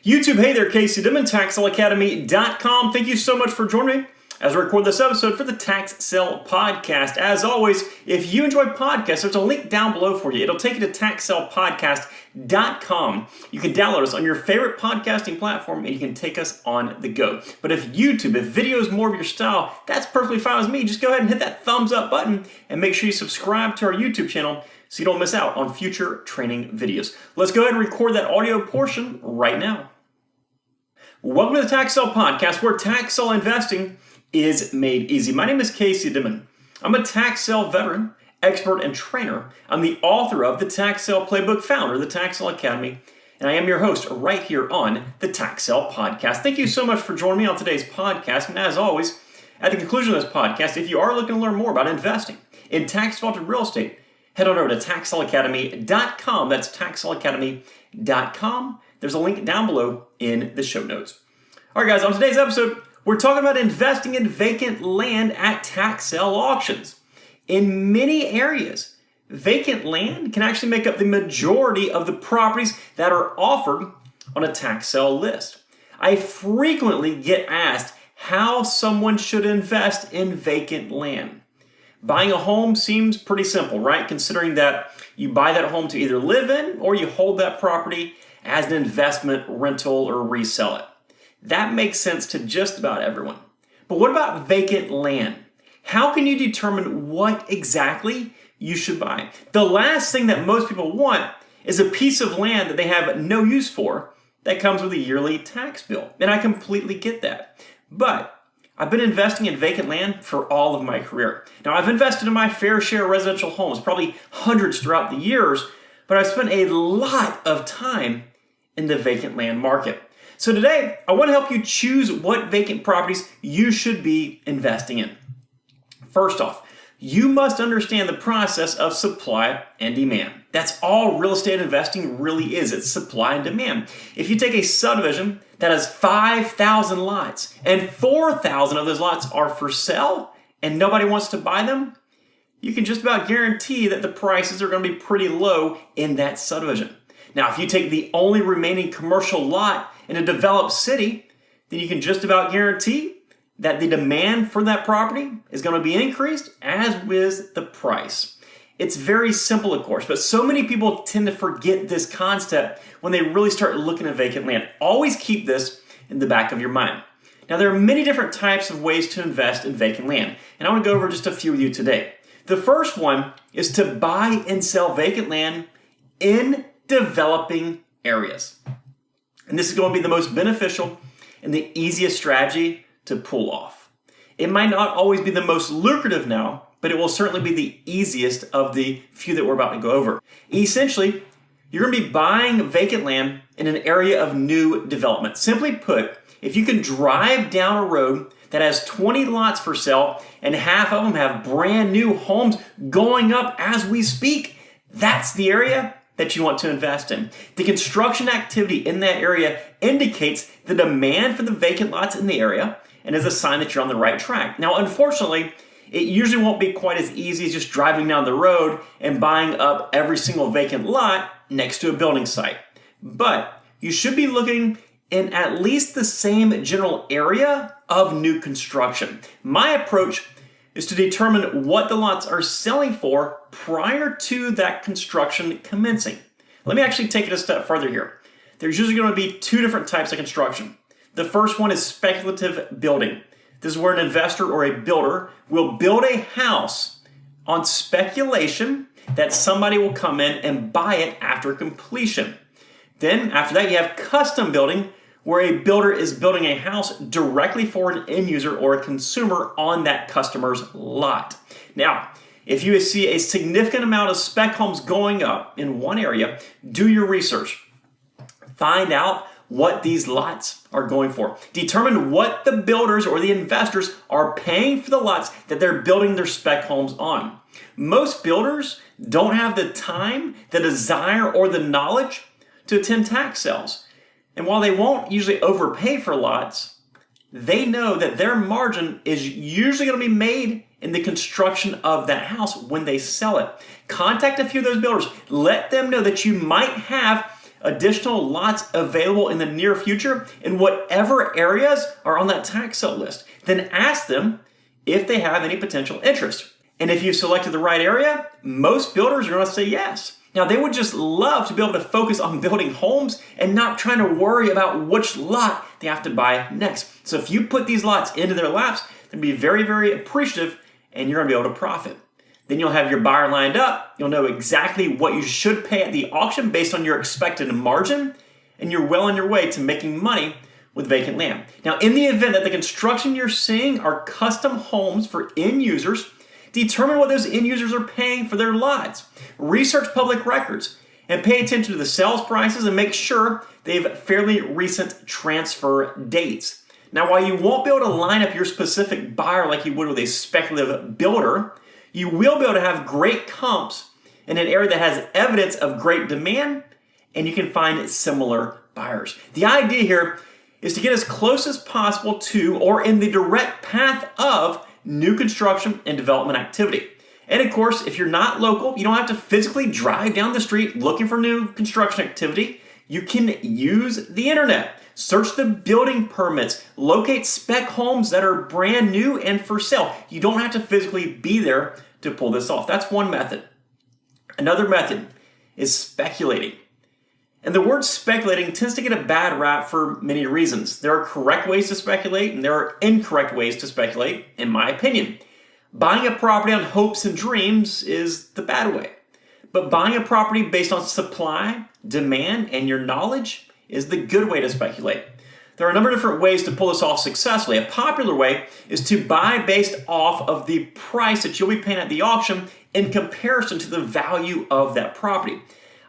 YouTube, hey there, Casey Dimon, TaxSaleAcademy.com. Thank you so much for joining me as I record this episode for the Tax Sale Podcast. As always, if you enjoy podcasts, there's a link down below for you. It'll take you to TaxSalePodcast.com. You can download us on your favorite podcasting platform and you can take us on the go. But if video is more of your style, that's perfectly fine with me. Just go ahead and hit that thumbs up button and make sure you subscribe to our YouTube channel so you don't miss out on future training videos. Let's go ahead and record that audio portion right now. Welcome to the Tax Sale Podcast, where tax sale investing is made easy. My name is Casey Dimon. I'm a tax sale veteran, expert, and trainer. I'm the author of the Tax Sale Playbook, founder of the Tax Sale Academy, and I am your host right here on the Tax Sale Podcast. Thank you so much for joining me on today's podcast. And as always, at the conclusion of this podcast, if you are looking to learn more about investing in tax-defaulted real estate, head on over to TaxSaleAcademy.com. That's TaxSaleAcademy.com. There's a link down below in the show notes. All right, guys, on today's episode, we're talking about investing in vacant land at tax sale auctions. In many areas, vacant land can actually make up the majority of the properties that are offered on a tax sale list. I frequently get asked how someone should invest in vacant land. Buying a home seems pretty simple, right? Considering that you buy that home to either live in or you hold that property as an investment, rental, or resell it. That makes sense to just about everyone. But what about vacant land? How can you determine what exactly you should buy? The last thing that most people want is a piece of land that they have no use for that comes with a yearly tax bill. And I completely get that. But I've been investing in vacant land for all of my career. Now, I've invested in my fair share of residential homes, probably hundreds throughout the years, but I've spent a lot of time in the vacant land market. So today, I want to help you choose what vacant properties you should be investing in. First off, you must understand the process of supply and demand. That's all real estate investing really is. It's supply and demand. If you take a subdivision that has 5,000 lots and 4,000 of those lots are for sale and nobody wants to buy them, you can just about guarantee that the prices are going to be pretty low in that subdivision. Now, if you take the only remaining commercial lot in a developed city, then you can just about guarantee that the demand for that property is going to be increased, as with the price. It's very simple, of course, but so many people tend to forget this concept when they really start looking at vacant land. Always keep this in the back of your mind. Now, there are many different types of ways to invest in vacant land, and I want to go over just a few with you today. The first one is to buy and sell vacant land in developing areas. And this is going to be the most beneficial and the easiest strategy to pull off. It might not always be the most lucrative now, but it will certainly be the easiest of the few that we're about to go over. Essentially, you're going to be buying vacant land in an area of new development. Simply put, if you can drive down a road that has 20 lots for sale and half of them have brand new homes going up as we speak, that's the area that you want to invest in. The construction activity in that area indicates the demand for the vacant lots in the area and is a sign that you're on the right track. Now, unfortunately, it usually won't be quite as easy as just driving down the road and buying up every single vacant lot next to a building site. But you should be looking in at least the same general area of new construction. My approach is to determine what the lots are selling for prior to that construction commencing. Let me actually take it a step further here. There's usually going to be two different types of construction. The first one is speculative building. This is where an investor or a builder will build a house on speculation that somebody will come in and buy it after completion. Then after that, you have custom building, where a builder is building a house directly for an end user or a consumer on that customer's lot. Now, if you see a significant amount of spec homes going up in one area, do your research. Find out what these lots are going for. Determine what the builders or the investors are paying for the lots that they're building their spec homes on. Most builders don't have the time, the desire, or the knowledge to attend tax sales. And while they won't usually overpay for lots, they know that their margin is usually going to be made in the construction of that house when they sell it. Contact a few of those builders. Let them know that you might have additional lots available in the near future in whatever areas are on that tax sale list. Then ask them if they have any potential interest. And if you've selected the right area, most builders are going to say yes. Now, they would just love to be able to focus on building homes and not trying to worry about which lot they have to buy next. So if you put these lots into their laps, they'll be very, very appreciative, and you're going to be able to profit. Then you'll have your buyer lined up. You'll know exactly what you should pay at the auction based on your expected margin, and you're well on your way to making money with vacant land. Now, in the event that the construction you're seeing are custom homes for end users, determine what those end users are paying for their lots. Research public records and pay attention to the sales prices and make sure they have fairly recent transfer dates. Now, while you won't be able to line up your specific buyer like you would with a speculative builder, you will be able to have great comps in an area that has evidence of great demand, and you can find similar buyers. The idea here is to get as close as possible to or in the direct path of new construction and development activity. And of course, if you're not local, you don't have to physically drive down the street looking for new construction activity. You can use the internet. Search the building permits. Locate spec homes that are brand new and for sale. You don't have to physically be there to pull this off. That's one method. Another method is speculating. And the word speculating tends to get a bad rap for many reasons. There are correct ways to speculate and there are incorrect ways to speculate, in my opinion. Buying a property on hopes and dreams is the bad way. But buying a property based on supply, demand, and your knowledge is the good way to speculate. There are a number of different ways to pull this off successfully. A popular way is to buy based off of the price that you'll be paying at the auction in comparison to the value of that property.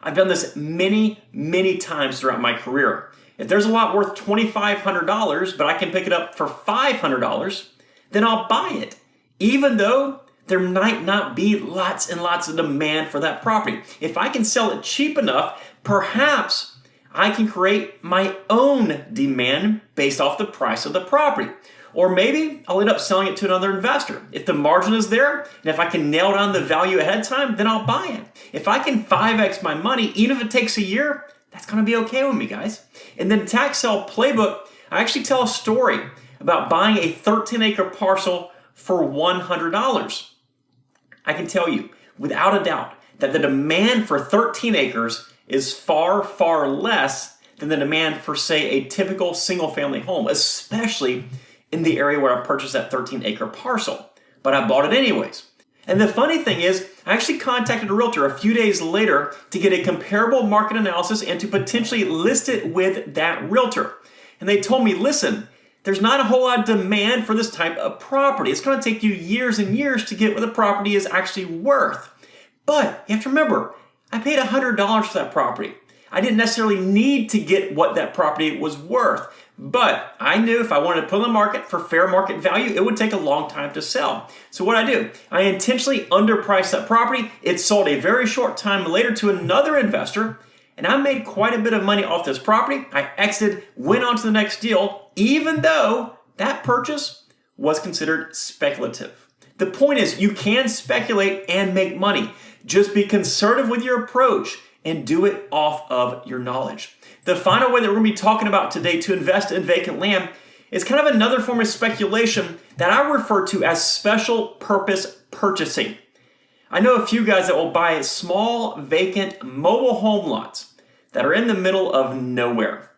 I've done this many, many times throughout my career. If there's a lot worth $2,500, but I can pick it up for $500, then I'll buy it, even though there might not be lots and lots of demand for that property. If I can sell it cheap enough, perhaps I can create my own demand based off the price of the property. Or maybe I'll end up selling it to another investor. If the margin is there, and if I can nail down the value ahead of time, then I'll buy it. If I can 5x my money, even if it takes a year, that's going to be okay with me, guys. In the tax sale playbook, I actually tell a story about buying a 13-acre parcel for $100. I can tell you, without a doubt, that the demand for 13 acres is far, far less than the demand for, say, a typical single-family home, especially in the area where I purchased that 13-acre parcel. But I bought it anyways. And the funny thing is, I actually contacted a realtor a few days later to get a comparable market analysis and to potentially list it with that realtor. And they told me, listen, there's not a whole lot of demand for this type of property. It's going to take you years and years to get what the property is actually worth. But you have to remember, I paid $100 for that property. I didn't necessarily need to get what that property was worth. But I knew if I wanted to put it on the market for fair market value, it would take a long time to sell. So what I do, I intentionally underpriced that property. It sold a very short time later to another investor, and I made quite a bit of money off this property. I exited, went on to the next deal, even though that purchase was considered speculative. The point is, you can speculate and make money. Just be conservative with your approach and do it off of your knowledge. The final way that we're going to be talking about today to invest in vacant land is kind of another form of speculation that I refer to as special purpose purchasing. I know a few guys that will buy small, vacant, mobile home lots that are in the middle of nowhere.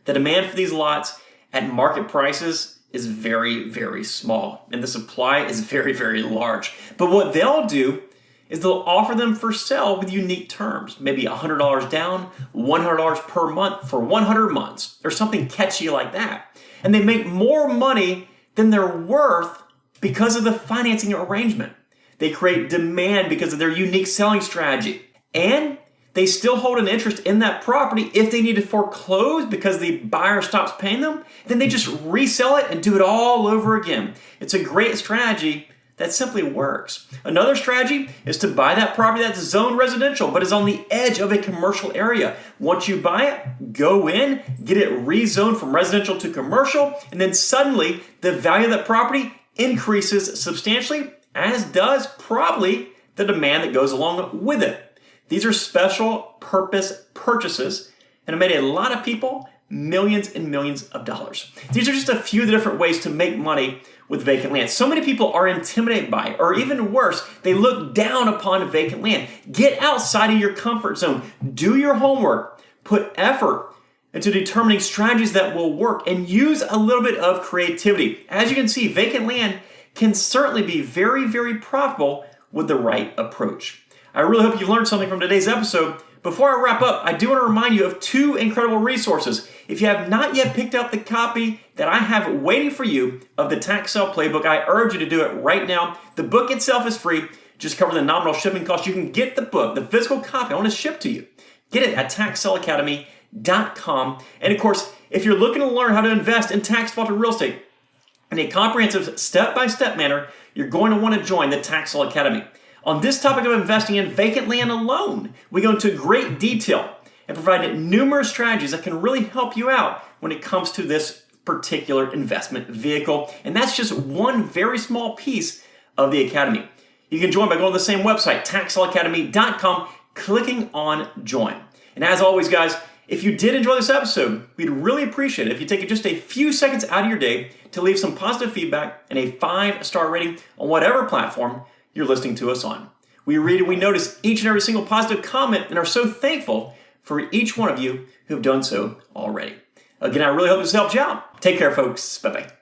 The demand for these lots at market prices is very, very small, and the supply is very, very large. But what they'll do is they'll offer them for sale with unique terms, maybe $100 down, $100 per month for 100 months, or something catchy like that. And they make more money than they're worth because of the financing arrangement. They create demand because of their unique selling strategy. And they still hold an interest in that property. If they need to foreclose because the buyer stops paying them, then they just resell it and do it all over again. It's a great strategy that simply works. Another strategy is to buy that property that's zoned residential but is on the edge of a commercial area. Once you buy it, go in, get it rezoned from residential to commercial, and then suddenly the value of that property increases substantially, as does probably the demand that goes along with it. These are special purpose purchases and have made a lot of people millions and millions of dollars. These are just a few of the different ways to make money with vacant land. So many people are intimidated by it, or even worse, they look down upon vacant land. Get outside of your comfort zone. Do your homework. Put effort into determining strategies that will work, and use a little bit of creativity. As you can see, vacant land can certainly be very, very profitable with the right approach. I really hope you learned something from today's episode. Before I wrap up, I do want to remind you of two incredible resources. If you have not yet picked up the copy that I have waiting for you of the Tax Sale Playbook, I urge you to do it right now. The book itself is free. Just cover the nominal shipping cost. You can get the book, the physical copy. I want to ship to you. Get it at taxsaleacademy.com. And of course, if you're looking to learn how to invest in tax-defaulted real estate in a comprehensive step-by-step manner, you're going to want to join the Tax Sale Academy. On this topic of investing in vacant land alone, we go into great detail and provide numerous strategies that can really help you out when it comes to this particular investment vehicle. And that's just one very small piece of the Academy. You can join by going to the same website, taxsaleacademy.com, clicking on join. And as always, guys, if you did enjoy this episode, we'd really appreciate it if you take just a few seconds out of your day to leave some positive feedback and a 5-star rating on whatever platform you're listening to us on. We read and we notice each and every single positive comment and are so thankful for each one of you who've done so already. Again, I really hope this helped you out. Take care, folks. Bye-bye.